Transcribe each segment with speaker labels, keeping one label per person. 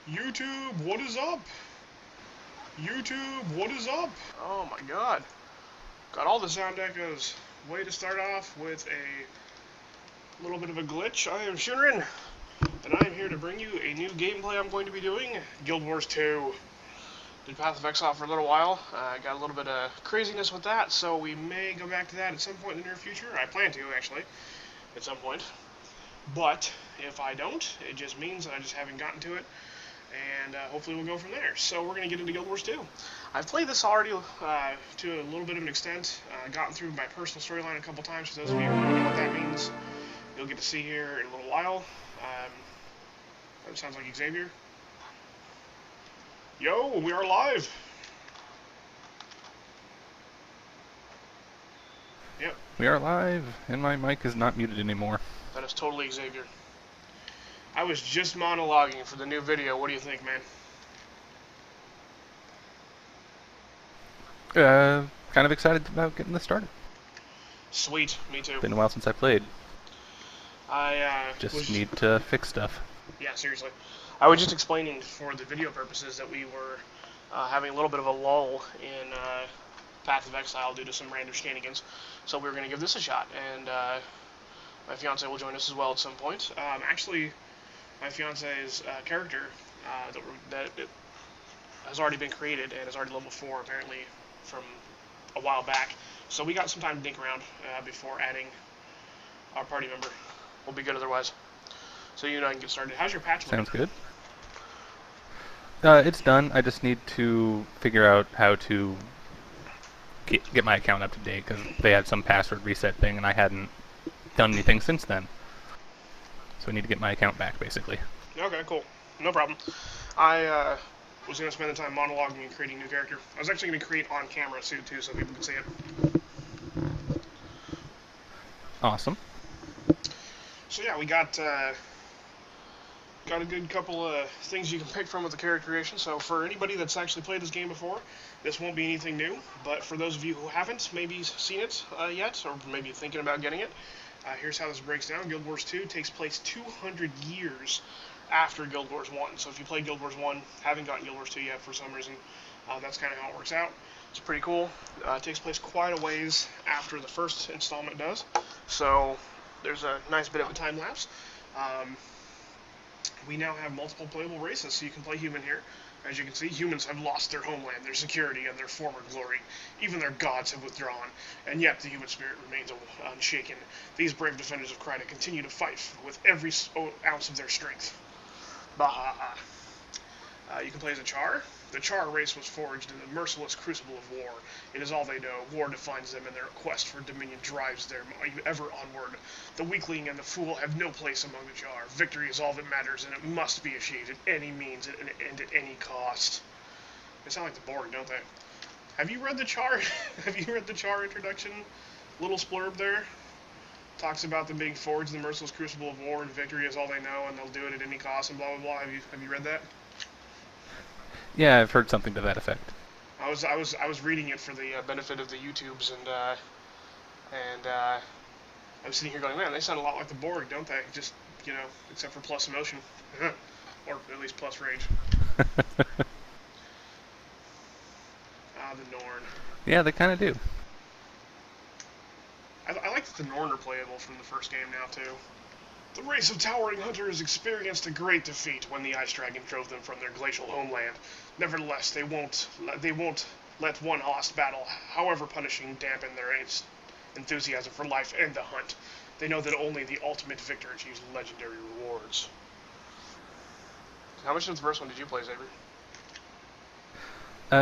Speaker 1: YouTube, what is up? YouTube, what is up? Oh my god. Got all the sound echoes. Way to start off with a little bit of a glitch. I am Shunrin, and I am here to bring you a new gameplay I'm going to be doing, Guild Wars 2. Did Path of Exile for a little while. Got a little bit of craziness with that, so we may go back to that at some point in the near future. I plan to, actually, at some point. But if I don't, it just means that I just haven't gotten to it. And hopefully we'll go from there. So we're going to get into Guild Wars 2. I've played this already to a little bit of an extent. Gotten through my personal storyline a couple times. For those of you who don't know what that means, you'll get to see here in a little while. That sounds like Xavier. Yo, we are live! Yep.
Speaker 2: We are live, and my mic is not muted anymore.
Speaker 1: That is totally Xavier. I was just monologuing for the new video. What do you think, man?
Speaker 2: Kind of excited about getting this started.
Speaker 1: Sweet, me too.
Speaker 2: Been a while since I played.
Speaker 1: I
Speaker 2: just need to fix stuff.
Speaker 1: Yeah, seriously. I was just explaining for the video purposes that we were having a little bit of a lull in Path of Exile due to some random shenanigans. So we were going to give this a shot, and my fiance will join us as well at some point. Actually, my fiance's character that has already been created and is already level 4 apparently from a while back. So we got some time to dink around before adding our party member. We'll be good otherwise. So you and I can get started. How's your patch looking?
Speaker 2: Sounds good. It's done. I just need to figure out how to get my account up to date, because they had some password reset thing and I hadn't done anything since then. So I need to get my account back, basically.
Speaker 1: Okay, cool. No problem. I was going to spend the time monologuing and creating a new character. I was actually going to create on-camera suit, too, so people could see it.
Speaker 2: Awesome.
Speaker 1: So yeah, we got a good couple of things you can pick from with the character creation. So for anybody that's actually played this game before, this won't be anything new. But for those of you who haven't maybe seen it yet, or maybe thinking about getting it, here's how this breaks down. Guild Wars 2 takes place 200 years after Guild Wars 1. So if you played Guild Wars 1, haven't gotten Guild Wars 2 yet for some reason, that's kind of how it works out. It's pretty cool. It takes place quite a ways after the first installment does. So there's a nice bit of a time lapse. We now have multiple playable races, so you can play human here. As you can see, humans have lost their homeland, their security, and their former glory. Even their gods have withdrawn, and yet the human spirit remains unshaken. These brave defenders of Kryta continue to fight with every ounce of their strength. Baha. You can play as a Char. The Char race was forged in the merciless crucible of war. It is all they know. War defines them, and their quest for dominion drives them ever onward. The weakling and the fool have no place among the Char. Victory is all that matters, and it must be achieved at any means and at any cost. They sound like the Borg, don't they? Have you read the Char? Have you read the Char introduction? Little splurb there. Talks about them being forged in the merciless crucible of war, and victory is all they know, and they'll do it at any cost, and blah blah blah. Have you read that?
Speaker 2: Yeah, I've heard something to that effect.
Speaker 1: I was reading it for the benefit of the YouTubes, and I was sitting here going, man, they sound a lot like the Borg, don't they? Just, you know, except for plus emotion, or at least plus rage. The Norn.
Speaker 2: Yeah, they kind of do.
Speaker 1: I like that the Norn are playable from the first game now too. The race of towering hunters experienced a great defeat when the Ice Dragon drove them from their glacial homeland. Nevertheless, they won't let one lost battle, however punishing, dampen their enthusiasm for life and the hunt. They know that only the ultimate victor achieves legendary rewards. How much of the first one did you play, Xavier?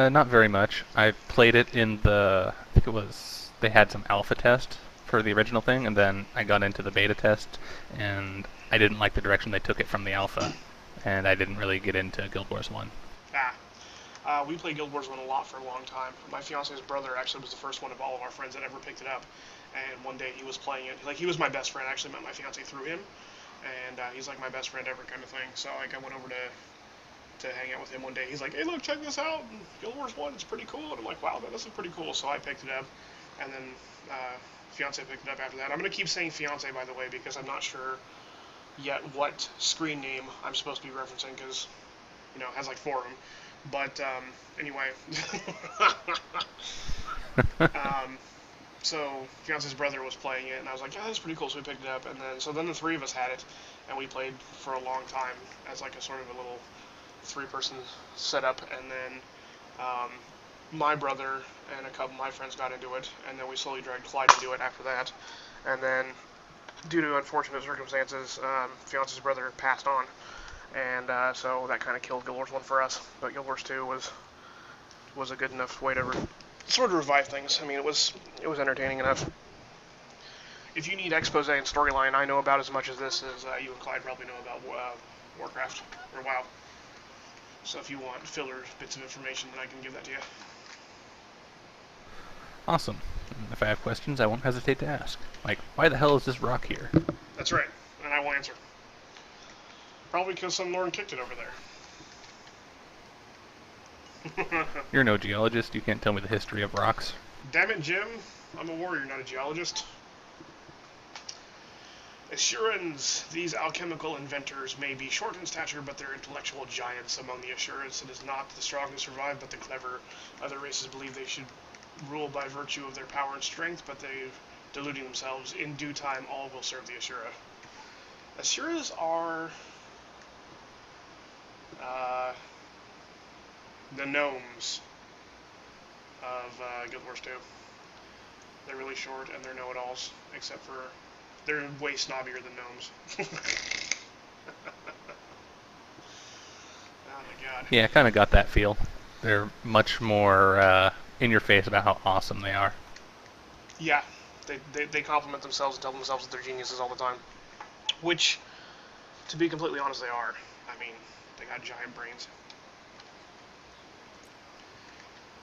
Speaker 2: Not very much. I played it in I think it was, they had some alpha test for the original thing, and then I got into the beta test, and I didn't like the direction they took it from the alpha, and I didn't really get into Guild Wars 1.
Speaker 1: We played Guild Wars 1 a lot for a long time. My fiance's brother actually was the first one of all of our friends that ever picked it up, and one day he was playing it. Like, he was my best friend. I actually met my fiance through him, and he's like my best friend ever kind of thing. So like, I went over to hang out with him one day. He's like, hey, look, check this out. Guild Wars 1, it's pretty cool. And I'm like, wow, this is pretty cool. So I picked it up, and then fiance picked it up after that. I'm going to keep saying fiance, by the way, because I'm not sure yet what screen name I'm supposed to be referencing, because has like 4 of them. But anyway, um, so fiance's brother was playing it, and I was like, yeah, that's pretty cool. So we picked it up, and then the 3 of us had it, and we played for a long time as like a sort of a little 3-person setup, and then my brother and a couple of my friends got into it, and then we slowly dragged Clyde into it after that, and then due to unfortunate circumstances, fiance's brother passed on, and so that kind of killed Guild Wars 1 for us. But Guild Wars 2 was a good enough way to sort of revive things. I mean, it was entertaining enough. If you need expose and storyline, I know about as much as this as you and Clyde probably know about Warcraft or WoW. So if you want filler bits of information, then I can give that to you.
Speaker 2: Awesome. If I have questions, I won't hesitate to ask. Like, why the hell is this rock here?
Speaker 1: That's right, and I will answer. Probably because some Lord kicked it over there.
Speaker 2: You're no geologist. You can't tell me the history of rocks.
Speaker 1: Damn it, Jim. I'm a warrior, not a geologist. Asurans. These alchemical inventors may be short in stature, but they're intellectual giants among the Asurans. It is not the strong who survive, but the clever. Other races believe they should rule by virtue of their power and strength, but they're deluding themselves. In due time, all will serve the Asura. Asuras are the gnomes of Guild Wars 2. They're really short and they're know-it-alls, except for they're way snobbier than gnomes. Oh my god.
Speaker 2: Yeah, I kind of got that feel. They're much more in your face about how awesome they are.
Speaker 1: Yeah, they compliment themselves and tell themselves that they're geniuses all the time. Which, to be completely honest, they are. I mean, they got giant brains.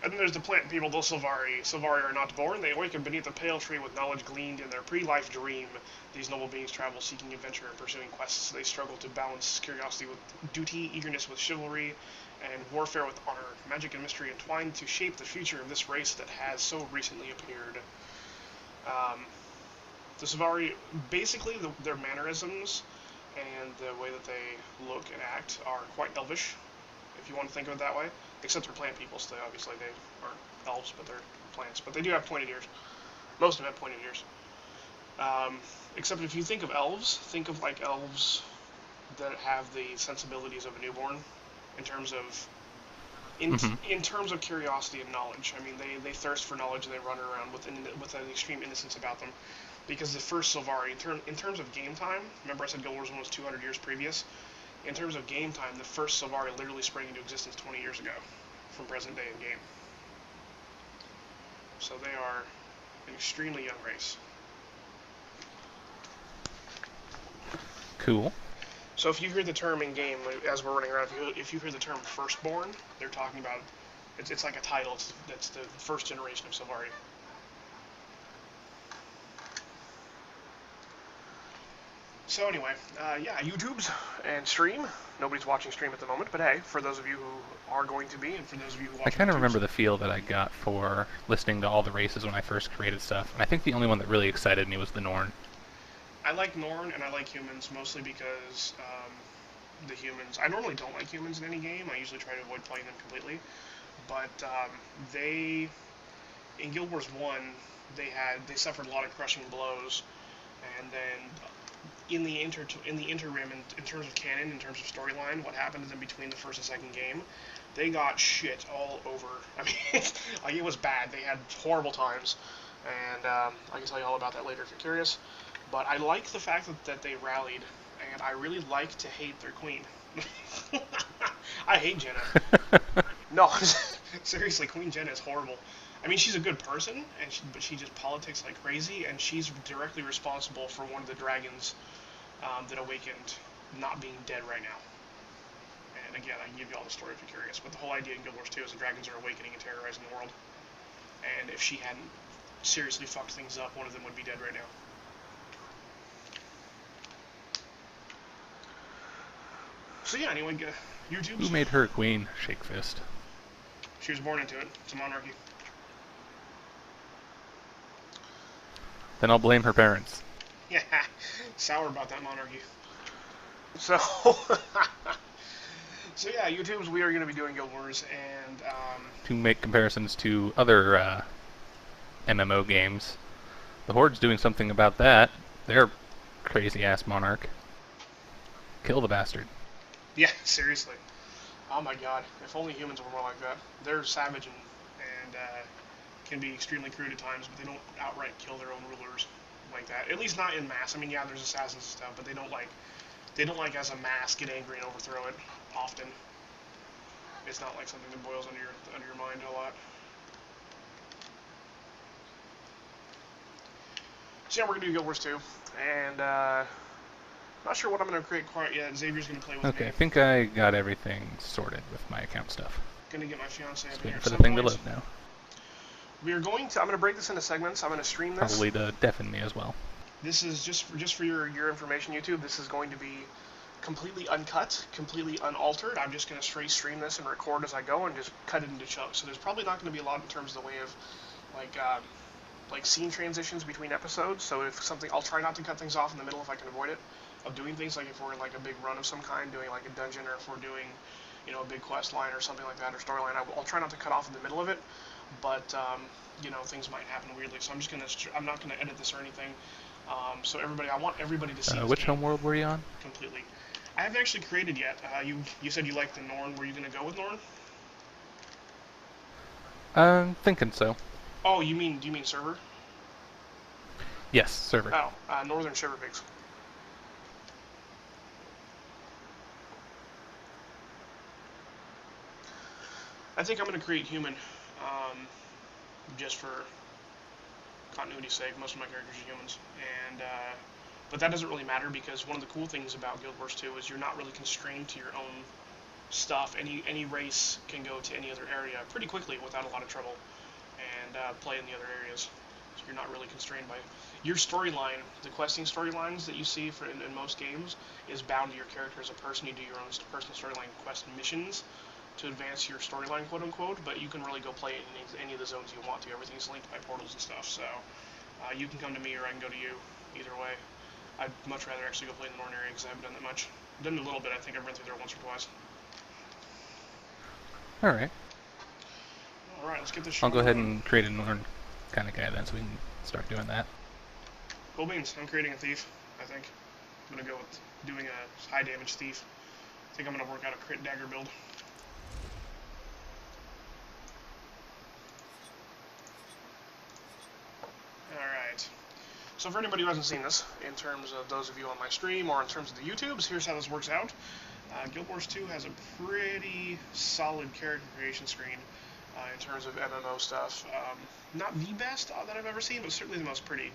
Speaker 1: And then there's the plant people, the Sylvari. Sylvari are not born. They awaken beneath a pale tree with knowledge gleaned in their pre-life dream. These noble beings travel seeking adventure and pursuing quests. They struggle to balance curiosity with duty, eagerness with chivalry, and warfare with honor. Magic and mystery entwined to shape the future of this race that has so recently appeared. The Sylvari, basically, their mannerisms and the way that they look and act are quite elvish, if you want to think of it that way. Except they're plant people, so obviously they aren't elves, but they're plants. But they do have pointed ears. Most of them have pointed ears. Except if you think of elves, think of like elves that have the sensibilities of a newborn in terms of in terms of curiosity and knowledge. I mean, they thirst for knowledge and they run around with an extreme innocence about them. Because the first Sylvari, in terms of game time, remember I said Guild Wars 1 was 200 years previous? In terms of game time, the first Sylvari literally sprang into existence 20 years ago from present day in game. So they are an extremely young race.
Speaker 2: Cool.
Speaker 1: So if you hear the term in game, as we're running around, if you hear the term firstborn, they're talking about, it's like a title, it's the first generation of Sylvari. So anyway, yeah, YouTubes and stream. Nobody's watching stream at the moment, but hey, for those of you who are going to be, and for those of you who watch
Speaker 2: I kind of
Speaker 1: YouTubes,
Speaker 2: remember the feel that I got for listening to all the races when I first created stuff. And I think the only one that really excited me was the Norn.
Speaker 1: I like Norn and I like humans mostly because the humans. I normally don't like humans in any game. I usually try to avoid playing them completely. But they, in Guild Wars 1, they suffered a lot of crushing blows, and then in the interim, in terms of canon, in terms of storyline, what happened to them between the first and second game, they got shit all over. I mean, like, it was bad. They had horrible times, and I can tell you all about that later if you're curious. But I like the fact that they rallied, and I really like to hate their queen. I hate Jenna. No, seriously, Queen Jenna is horrible. I mean, she's a good person, but she just politics like crazy, and she's directly responsible for one of the dragons that awakened not being dead right now. And again, I can give you all the story if you're curious, but the whole idea in Guild Wars 2 is the dragons are awakening and terrorizing the world. And if she hadn't seriously fucked things up, one of them would be dead right now. So yeah, anyway, YouTube.
Speaker 2: Who made her queen? Shake fist.
Speaker 1: She was born into it. It's a monarchy.
Speaker 2: Then I'll blame her parents.
Speaker 1: Yeah, sour about that monarchy. So, So yeah, YouTube's we are going to be doing Guild Wars, and
Speaker 2: To make comparisons to other MMO games, the Horde's doing something about that. They're crazy-ass monarch. Kill the bastard.
Speaker 1: yeah, seriously. Oh my god, if only humans were more like that. They're savage and can be extremely crude at times, but they don't outright kill their own rulers like that. At least not in mass. I mean, yeah, there's assassins and stuff, but they don't like as a mass get angry and overthrow it often. It's not like something that boils under your mind a lot. So yeah, we're gonna do Guild Wars 2, and not sure what I'm gonna create quite yet. Xavier's gonna play with me.
Speaker 2: Okay, I think I got everything sorted with my account stuff.
Speaker 1: Gonna get my fiance up
Speaker 2: Just
Speaker 1: here.
Speaker 2: waiting for the thing to load now.
Speaker 1: We are going to. I'm gonna break this into segments. I'm gonna stream this.
Speaker 2: Probably to deafen me as well.
Speaker 1: This is just for your information, YouTube. This is going to be completely uncut, completely unaltered. I'm just gonna straight stream this and record as I go and just cut it into chunks. So there's probably not gonna be a lot in terms of the way of like scene transitions between episodes. So if something, I'll try not to cut things off in the middle if I can avoid it. Of doing things like if we're in like a big run of some kind, doing like a dungeon, or if we're doing, you know, a big quest line or something like that, or storyline, I'll try not to cut off in the middle of it. But you know, things might happen weirdly. So I'm not gonna edit this or anything. So I want everybody to see this
Speaker 2: Which
Speaker 1: game
Speaker 2: homeworld were you on?
Speaker 1: completely. I haven't actually created yet. You said you liked the Norn. Were you gonna go with Norn?
Speaker 2: I'm thinking so.
Speaker 1: Oh, do you mean server?
Speaker 2: Yes, server.
Speaker 1: Oh, Northern Shiverpigs. I think I'm going to create human, just for continuity's sake. Most of my characters are humans, and but that doesn't really matter because one of the cool things about Guild Wars 2 is you're not really constrained to your own stuff. Any race can go to any other area pretty quickly without a lot of trouble, and play in the other areas. So you're not really constrained by your storyline. The questing storylines that you see in most games is bound to your character as a person. You do your own personal storyline quest missions to advance your storyline, quote unquote, but you can really go play in any of the zones you want to. Everything's linked by portals and stuff, so you can come to me or I can go to you. Either way. I'd much rather actually go play in the Northern area because I haven't done that much. I've done it a little bit. I think I've run through there once or twice.
Speaker 2: Alright.
Speaker 1: Alright, let's get this show
Speaker 2: I'll go ahead
Speaker 1: going.
Speaker 2: and create a Norn kind of guy then so we can start doing that.
Speaker 1: Cool beans. I'm creating a thief, I think. I'm going to go with doing a high damage thief. I think I'm going to work out a crit dagger build. Alright. So for anybody who hasn't seen this, in terms of those of you on my stream or in terms of the YouTubes, here's how this works out. Guild Wars 2 has a pretty solid character creation screen in terms of MMO stuff. Not the best that I've ever seen, but certainly the most pretty.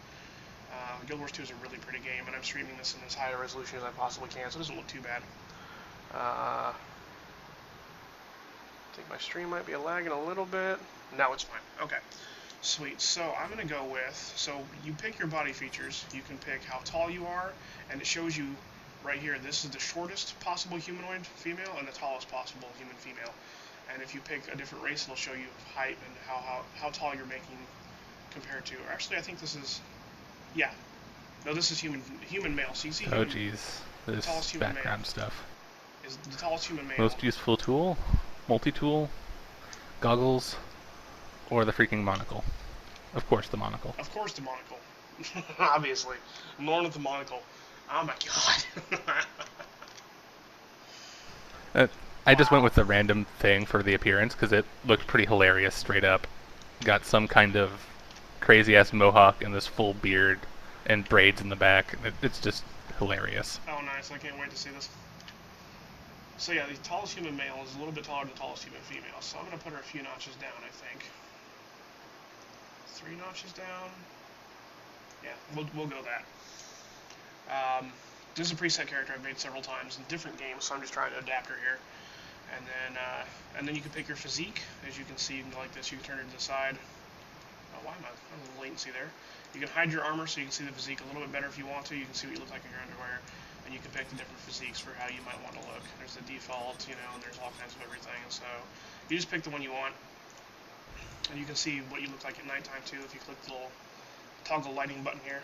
Speaker 1: Guild Wars 2 is a really pretty game, and I'm streaming this in as high a resolution as I possibly can, so it doesn't look too bad. I think my stream might be lagging a little bit. No, it's fine. Okay. Sweet. So I'm going to go with, so you pick your body features. You can pick how tall you are, and it shows you right here, this is the shortest possible humanoid female and the tallest possible human female. And if you pick a different race, it'll show you height and how tall you're making compared to. Or actually, I think this is, yeah. No, this is human male. So you see
Speaker 2: Oh jeez, this background stuff.
Speaker 1: Is the tallest human male.
Speaker 2: Most useful tool, multi-tool, goggles, or the freaking monocle. Of course the monocle.
Speaker 1: Of course the monocle. Obviously. Norn with the monocle. Oh my god.
Speaker 2: I just went with the random thing for the appearance because it looked pretty hilarious straight up. Got some kind of crazy-ass mohawk and this full beard and braids in the back. It's just hilarious.
Speaker 1: Oh nice, I can't wait to see this. So yeah, the tallest human male is a little bit taller than the tallest human female, so I'm going to put her a few notches down, I think. 3 notches down. Yeah, we'll go that. This is a preset character I've made several times in different games, so I'm just trying to adapt her here. And then you can pick your physique. As you can see, like this, you can turn it to the side. Oh, why am I? A little latency there. You can hide your armor so you can see the physique a little bit better if you want to. You can see what you look like in your underwear. And you can pick the different physiques for how you might want to look. There's the default, you know, and there's all kinds of everything. And so you just pick the one you want. And you can see what you look like at nighttime too if you click the little toggle lighting button here.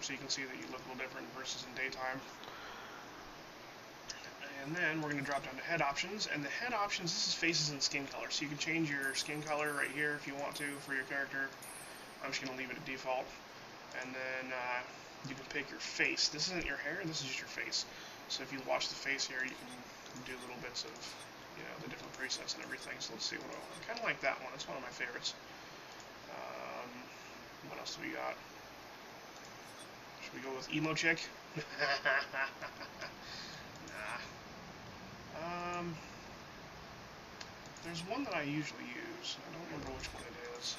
Speaker 1: So you can see that you look a little different versus in daytime. And then we're going to drop down to head options, and the head options, this is faces and skin color, so you can change your skin color right here if you want to for your character. I'm just going to leave it at default. And then you can pick your face. This isn't your hair, this is just your face. So if you watch the face here, you can do little bits of, you know, the different presets and everything. So let's see what I kind of like that one. It's one of my favorites. What else do we got? Should we go with emo chick? Nah. There's one that I usually use. I don't remember which one it is.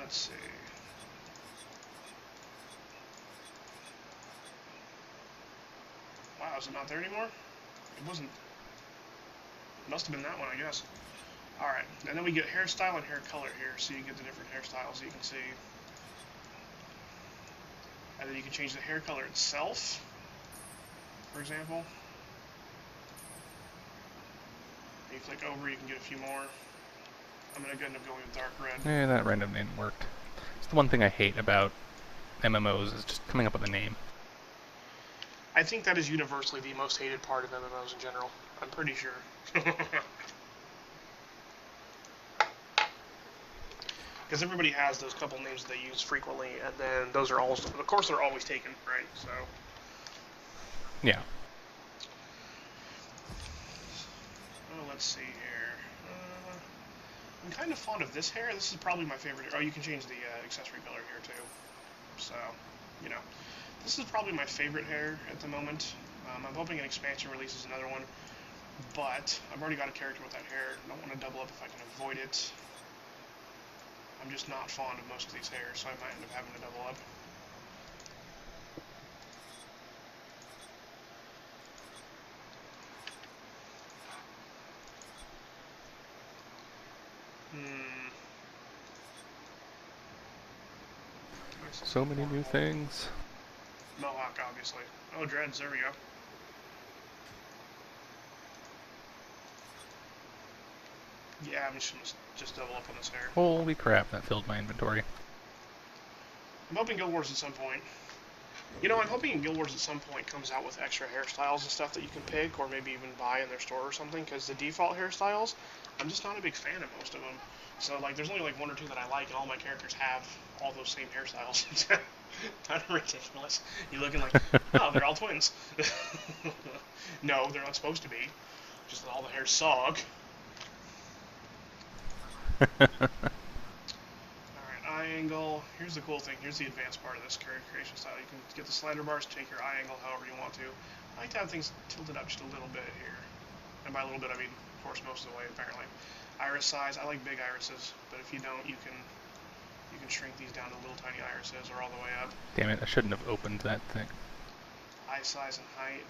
Speaker 1: Let's see. Wow, is it not there anymore? It wasn't. It must have been that one, I guess. Alright, and then we get hairstyle and hair color here, so you get the different hairstyles you can see. And then you can change the hair color itself, for example. You click over, you can get a few more. I'm going to end up going with dark red.
Speaker 2: Yeah, that random name worked. It's the one thing I hate about MMOs is just coming up with a name.
Speaker 1: I think that is universally the most hated part of MMOs in general. I'm pretty sure. Because everybody has those couple names that they use frequently, and then those are always, of course, they're always taken, right? So.
Speaker 2: Yeah.
Speaker 1: Oh, let's see here. I'm kind of fond of this hair. This is probably my favorite. Oh, you can change the accessory color here too. So, you know, this is probably my favorite hair at the moment. I'm hoping an expansion releases another one, but I've already got a character with that hair. I don't want to double up if I can avoid it. I'm just not fond of most of these hairs, so I might end up having to double up.
Speaker 2: So many new things.
Speaker 1: Mohawk, obviously. Oh, dreads, there we go. Yeah, I'm just going to just double up on this hair.
Speaker 2: Holy crap, that filled my inventory.
Speaker 1: I'm hoping Guild Wars at some point. You know, I'm hoping Guild Wars at some point comes out with extra hairstyles and stuff that you can pick, or maybe even buy in their store or something, because the default hairstyles, I'm just not a big fan of most of them. So, like, there's only like one or two that I like, and all my characters have all those same hairstyles. Kind of ridiculous. You're looking like, oh, they're all twins. No, they're not supposed to be. Just that all the hairs suck. Alright, eye angle. Here's the cool thing. Here's the advanced part of this character creation style. You can get the slider bars to take your eye angle however you want to. I like to have things tilted up just a little bit here. And by a little bit, I mean, of course, most of the way, apparently. Iris size. I like big irises, but if you don't, you can shrink these down to little tiny irises or all the way up.
Speaker 2: Damn it, I shouldn't have opened that thing.
Speaker 1: Eye size and height.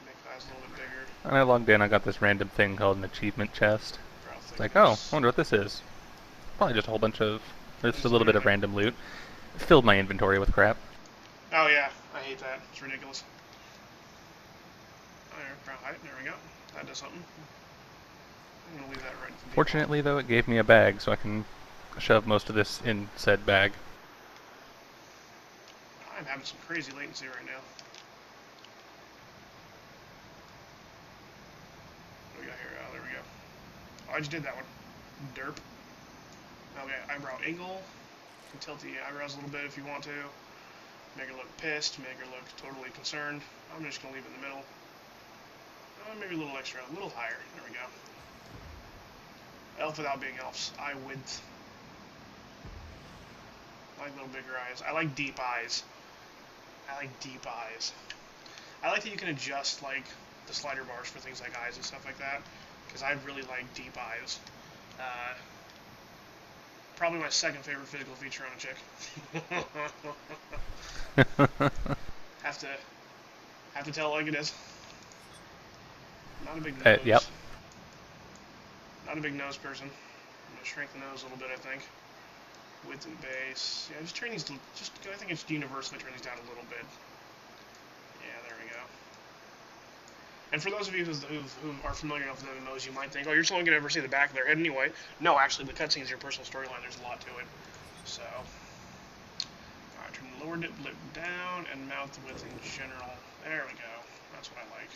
Speaker 1: Make the eyes a little bit bigger.
Speaker 2: And I logged in, I got this random thing called an achievement chest. It's like, oh, I wonder what this is. Probably just a whole bunch of, just a little bit of random loot. It filled my inventory with crap.
Speaker 1: Oh yeah, I hate that. It's ridiculous. There we go. That does something. I'm going to leave that right.
Speaker 2: Fortunately, though, it gave me a bag, so I can shove most of this in said bag.
Speaker 1: I'm having some crazy latency right now. What do we got here? Oh, there we go. Oh, I just did that one. Derp. Okay, eyebrow angle. You can tilt the eyebrows a little bit if you want to. Make her look pissed, make her look totally concerned. I'm just going to leave it in the middle. Maybe a little extra, a little higher. There we go. Elf without being elves. Eye width. I like little bigger eyes. I like deep eyes. I like deep eyes. I like that you can adjust like the slider bars for things like eyes and stuff like that, because I really like deep eyes. Probably my second favorite physical feature on a chick. have to tell it like it is. Not a big nose.
Speaker 2: Yep.
Speaker 1: Not a big nose person. I'm gonna shrink the nose a little bit, I think. Width and base. Yeah, just turn these. I think it's universally turn these down a little bit. Yeah, there we go. And for those of you who are familiar enough with MMOs, you might think, oh, you're just only gonna ever see the back of their head anyway. No, actually, the cutscenes are your personal storyline. There's a lot to it. So, alright, turn the lower lip down, and mouth width in general. There we go. That's what I like.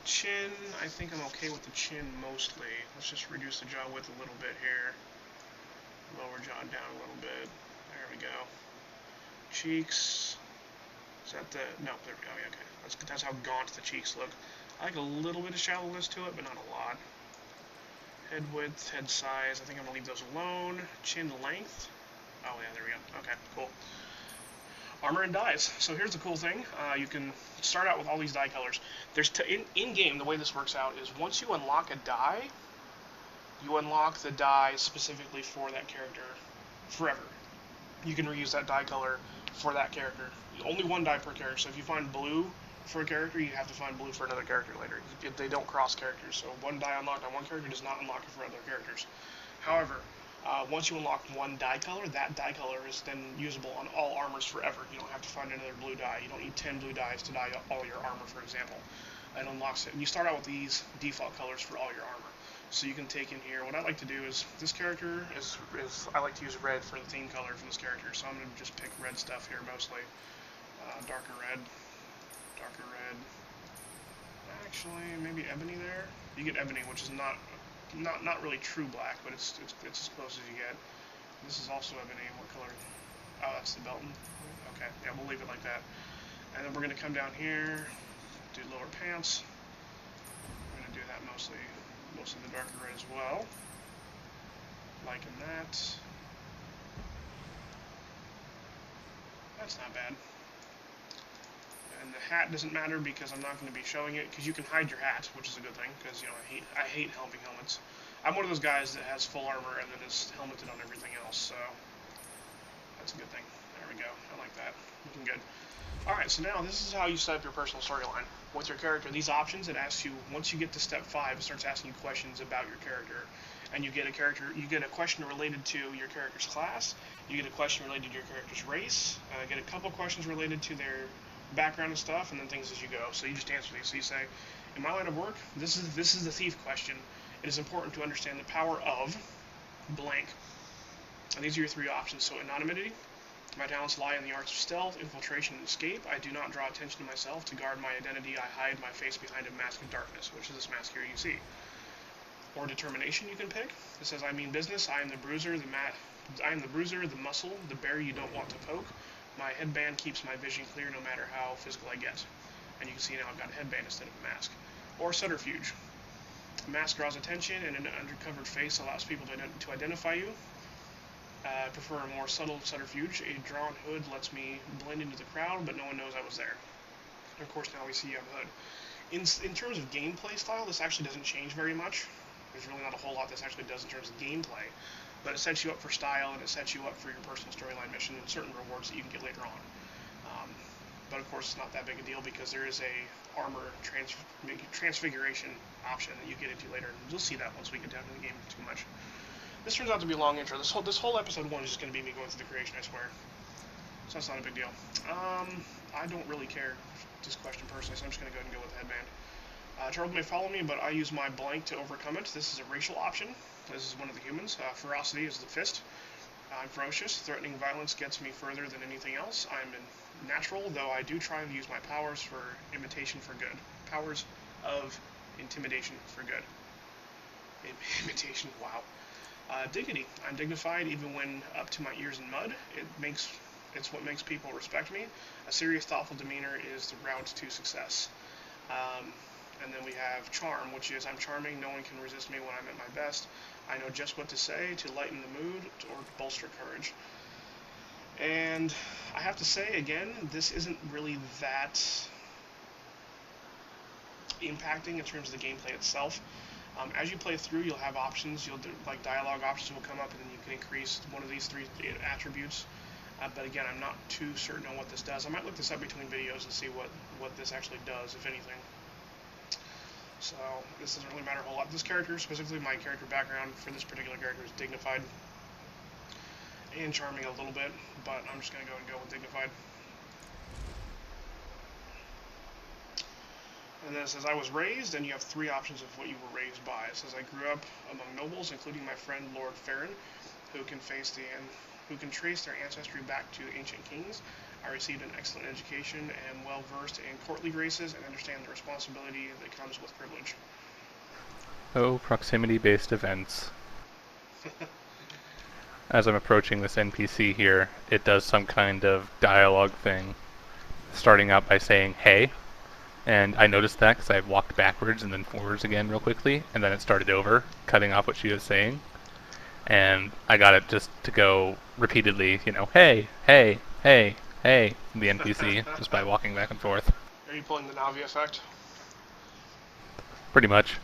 Speaker 1: Chin, I think I'm okay with the chin mostly. Let's just reduce the jaw width a little bit here. Lower jaw down a little bit. There we go. Cheeks. Is that the... No, there we go. Yeah, okay. That's how gaunt the cheeks look. I like a little bit of shallowness to it, but not a lot. Head width, head size. I think I'm going to leave those alone. Chin length. Oh, yeah, there we go. Okay, cool. Armor and dyes. So here's the cool thing. You can start out with all these dye colors. There's in-game, the way this works out is once you unlock a dye, you unlock the dye specifically for that character forever. You can reuse that dye color for that character. Only one dye per character. So if you find blue for a character, you have to find blue for another character later. They don't cross characters. So one dye unlocked on one character does not unlock it for other characters. However, once you unlock one dye color, that dye color is then usable on all armors forever. You don't have to find another blue dye. You don't need 10 blue dyes to dye all your armor, for example. It unlocks it. And you start out with these default colors for all your armor. So you can take in here, what I like to do is, this character I like to use red for the theme color for this character. So I'm going to just pick red stuff here mostly. Darker red. Actually, maybe ebony there. You get ebony, which is not really true black, but it's as close as you get. This is also ebony. What color? Oh, that's the Belton. Okay, yeah, we'll leave it like that. And then we're going to come down here, do lower pants. I'm going to do that mostly the darker red as well. Liking that. That's not bad. And the hat doesn't matter because I'm not going to be showing it, because you can hide your hat, which is a good thing, because, you know, I hate helping helmets. I'm one of those guys that has full armor and then is helmeted on everything else, so that's a good thing. There we go. I like that. Looking good. Alright, so now this is how you set up your personal storyline. With your character, these options, it asks you, once you get to step 5, it starts asking you questions about your character. And you get a question related to your character's class, you get a question related to your character's race, get a couple questions related to their background and stuff, and then things as you go. So you just answer these. So you say, in my line of work, this is the thief question. It is important to understand the power of blank. And these are your 3 options. So anonymity, my talents lie in the arts of stealth, infiltration, and escape. I do not draw attention to myself. To guard my identity, I hide my face behind a mask of darkness, which is this mask here you see. Or determination you can pick. It says, I mean business. I am the bruiser, the muscle, the bear you don't want to poke. My headband keeps my vision clear no matter how physical I get. And you can see now I've got a headband instead of a mask. Or subterfuge. A mask draws attention, and an undercovered face allows people to identify you. I prefer a more subtle subterfuge. A drawn hood lets me blend into the crowd, but no one knows I was there. And of course now we see you have a hood. In terms of gameplay style, this actually doesn't change very much. There's really not a whole lot this actually does in terms of gameplay. But it sets you up for style, and it sets you up for your personal storyline mission and certain rewards that you can get later on. But of course, it's not that big a deal because there is a armor transfiguration option that you get into later, and you'll see that once we get down to the game too much. This turns out to be a long intro. This whole episode 1 is just going to be me going through the creation, I swear. So that's not a big deal. I don't really care this question personally, so I'm just going to go ahead and go with the headband. Charles may follow me, but I use my blank to overcome it. This is a racial option. This is one of the humans. Ferocity is the fist. I'm ferocious. Threatening violence gets me further than anything else. I'm natural, though I do try to use my powers for imitation for good. Powers of intimidation for good. Imitation, wow. Dignity. I'm dignified even when up to my ears in mud. It's what makes people respect me. A serious, thoughtful demeanor is the route to success. And then we have charm, which is I'm charming, no one can resist me when I'm at my best. I know just what to say to lighten the mood or bolster courage. And I have to say, again, this isn't really that impacting in terms of the gameplay itself. As you play through, you'll have options. Like dialogue options will come up, and then you can increase one of these 3 attributes. But again, I'm not too certain on what this does. I might look this up between videos and see what this actually does, if anything. So this doesn't really matter a whole lot. This character, specifically my character background for this particular character, is dignified and charming a little bit, but I'm just going to go and go with dignified. And then it says I was raised, and you have 3 options of what you were raised by. It says I grew up among nobles, including my friend Lord Farron, who can face the who can trace their ancestry back to ancient kings. I received an excellent education and am well versed in courtly graces and understand the responsibility that comes with privilege.
Speaker 2: Oh, proximity-based events. As I'm approaching this NPC here, it does some kind of dialogue thing, starting out by saying, hey, and I noticed that because I walked backwards and then forwards again real quickly, and then it started over, cutting off what she was saying, and I got it just to go repeatedly, hey, hey, hey, hey, from the NPC, just by walking back and forth.
Speaker 1: Are you pulling the Navi effect?
Speaker 2: Pretty much.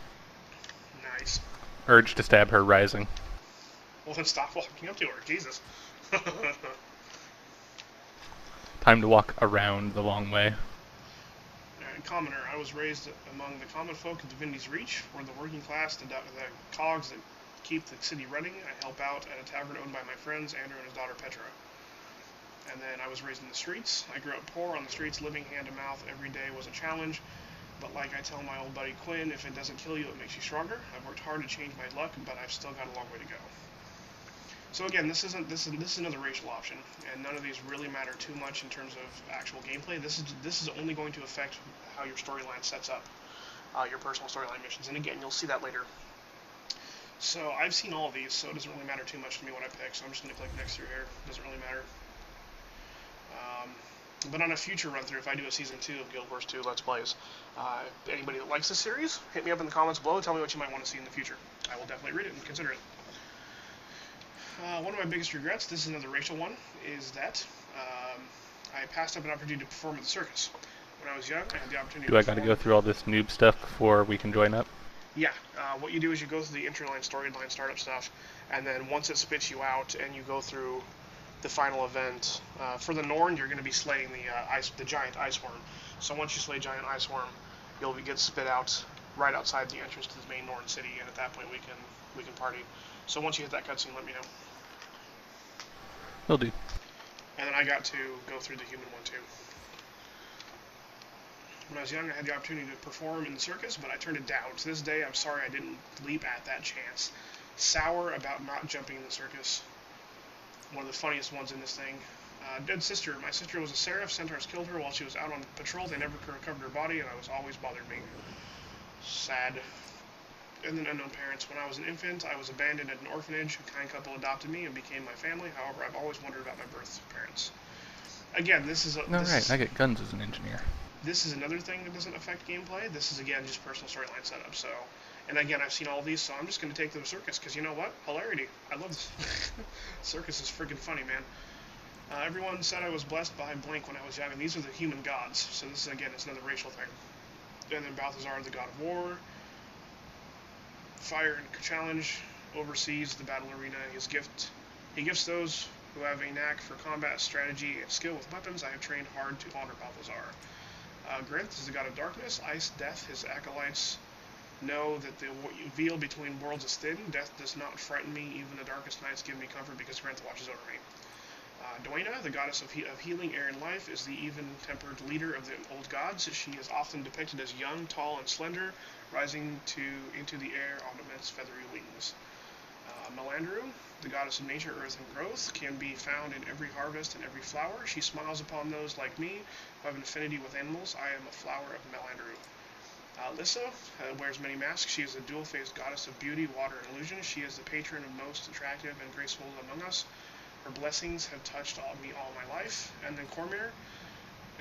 Speaker 1: Nice.
Speaker 2: Urge to stab her rising.
Speaker 1: Well, then stop walking up to her. Jesus.
Speaker 2: Time to walk around the long way.
Speaker 1: Commoner. I was raised among the common folk of Divinity's Reach. We're the working class, the cogs that keep the city running. I help out at a tavern owned by my friends, Andrew and his daughter Petra. And then I was raised in the streets. I grew up poor on the streets, living hand to mouth. Every day was a challenge. But like I tell my old buddy Quinn, if it doesn't kill you, it makes you stronger. I've worked hard to change my luck, but I've still got a long way to go. So again, this is another racial option, and none of these really matter too much in terms of actual gameplay. This is only going to affect how your storyline sets up, your personal storyline missions. And again, you'll see that later. So I've seen all of these, so it doesn't really matter too much to me what I pick. So I'm just going to click next through here. Doesn't really matter. But on a future run-through, if I do a Season 2 of Guild Wars 2 Let's Plays, anybody that likes this series, hit me up in the comments below. Tell me what you might want to see in the future. I will definitely read it and consider it. One of my biggest regrets, this is another racial one, is that I passed up an opportunity to perform at the circus. When I was young, I had the opportunity
Speaker 2: to perform. Do I got to go through all this noob stuff before we can join up?
Speaker 1: Yeah. What you do is you go through the interline, storyline, startup stuff, and then once it spits you out and you go through the final event, for the Norn, you're going to be slaying the giant ice worm. So once you slay giant ice worm, you'll get spit out right outside the entrance to the main Norn city, and at that point we can party. So once you hit that cutscene, let me know.
Speaker 2: Will do.
Speaker 1: And then I got to go through the human one too. When I was young, I had the opportunity to perform in the circus, but I turned it down. To this day, I'm sorry I didn't leap at that chance. Sour about not jumping in the circus. One of the funniest ones in this thing. Dead sister. My sister was a seraph. Centaurs killed her while she was out on patrol. They never recovered her body, and I was always bothered me. Sad. And then unknown parents. When I was an infant, I was abandoned at an orphanage. A kind couple adopted me and became my family. However, I've always wondered about my birth parents. Again, this is
Speaker 2: I get guns as an engineer.
Speaker 1: This is another thing that doesn't affect gameplay. This is again just personal storyline setup. So, and again, I've seen all these, so I'm just going to take to the circus because you know what? Hilarity. I love this. Circus is freaking funny, man. Everyone said I was blessed by blank when I was young, and these are the human gods. So this is again, it's another racial thing. And then Balthazar, the god of war. Fire and challenge, oversees the battle arena. He gifts those who have a knack for combat, strategy, and skill with weapons. I have trained hard to honor Balthazar. Grinth is the god of darkness, ice, death. His acolytes know that the veil between worlds is thin. Death does not frighten me. Even the darkest nights give me comfort because Grinth watches over me. Duena, the goddess of healing, air, and life, is the even-tempered leader of the old gods. She is often depicted as young, tall, and slender, rising into the air on immense feathery wings. Melandru, the goddess of nature, earth, and growth, can be found in every harvest and every flower. She smiles upon those like me who have an affinity with animals. I am a flower of Melandru. Lissa wears many masks. She is a dual-faced goddess of beauty, water, and illusion. She is the patron of most attractive and graceful among us. Her blessings have touched me all my life. And then Cormyr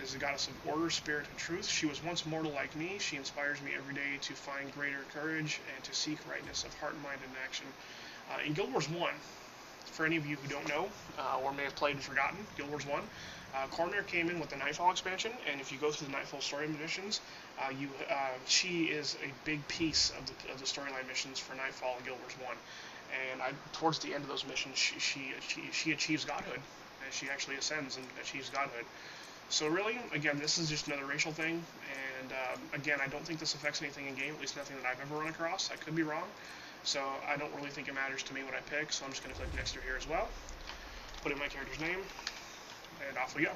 Speaker 1: is the goddess of order, spirit, and truth. She was once mortal like me. She inspires me every day to find greater courage and to seek rightness of heart, mind, and action. In Guild Wars 1, for any of you who don't know, or may have played and forgotten, Guild Wars 1, Cormyr came in with the Nightfall expansion, and if you go through the Nightfall story missions, she is a big piece of the storyline missions for Nightfall in Guild Wars 1. And towards the end of those missions, she achieves godhood, and she actually ascends and achieves godhood. So really, again, this is just another racial thing, and again, I don't think this affects anything in game, at least nothing that I've ever run across. I could be wrong, so I don't really think it matters to me what I pick, so I'm just going to click next through here as well, put in my character's name, and off we go.